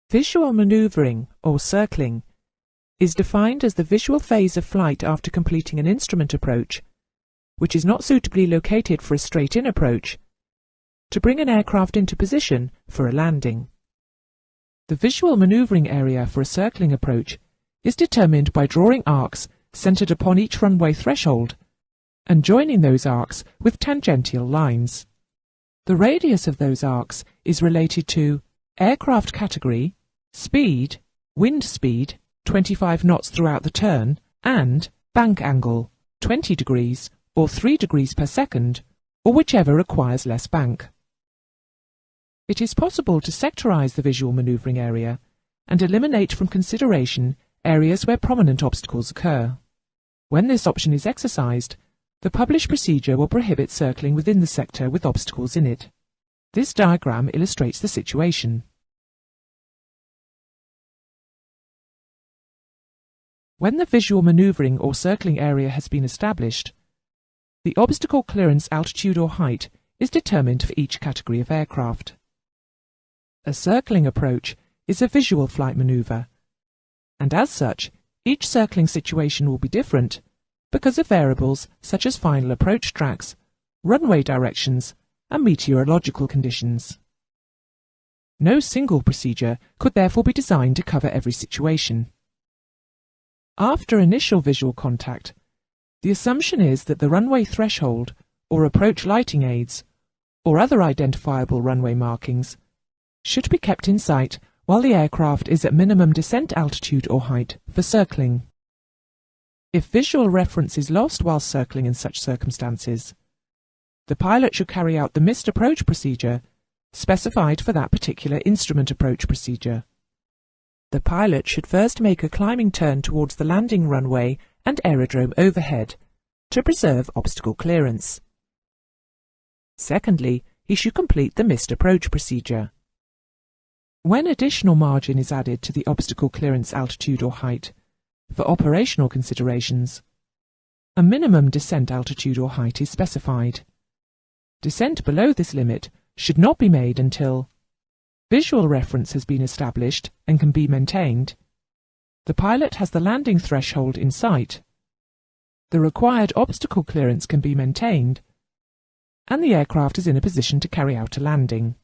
Visual manoeuvring, or circling, is defined as the visual phase of flight after completing an instrument approach, which is not suitably located for a straight-in approach, to bring an aircraft into position for a landing. The visual manoeuvring area for a circling approach is determined by drawing arcs centered upon each runway threshold and joining those arcs with tangential lines. The radius of those arcs is related to aircraft category, speed, wind speed, 25 knots throughout the turn, and bank angle, 20 degrees or 3 degrees per second, or whichever requires less bank. It is possible to sectorize the visual manoeuvring area and eliminate from consideration areas where prominent obstacles occur. When this option is exercised, the published procedure will prohibit circling within the sector with obstacles in it. This diagram illustrates the situation. When the visual manoeuvring or circling area has been established, the obstacle clearance altitude or height is determined for each category of aircraft. A circling approach is a visual flight manoeuvre, and as such, each circling situation will be different because of variables such as final approach tracks, runway directions, and meteorological conditions. No single procedure could therefore be designed to cover every situation. After initial visual contact, the assumption is that the runway threshold, or approach lighting aids, or other identifiable runway markings, should be kept in sight while the aircraft is at minimum descent altitude or height for circling. If visual reference is lost while circling in such circumstances, the pilot should carry out the missed approach procedure specified for that particular instrument approach procedure. The pilot should first make a climbing turn towards the landing runway and aerodrome overhead to preserve obstacle clearance. Secondly, he should complete the missed approach procedure. When additional margin is added to the obstacle clearance altitude or height, for operational considerations, a minimum descent altitude or height is specified. Descent below this limit should not be made until visual reference has been established and can be maintained, the pilot has the landing threshold in sight, the required obstacle clearance can be maintained, and the aircraft is in a position to carry out a landing.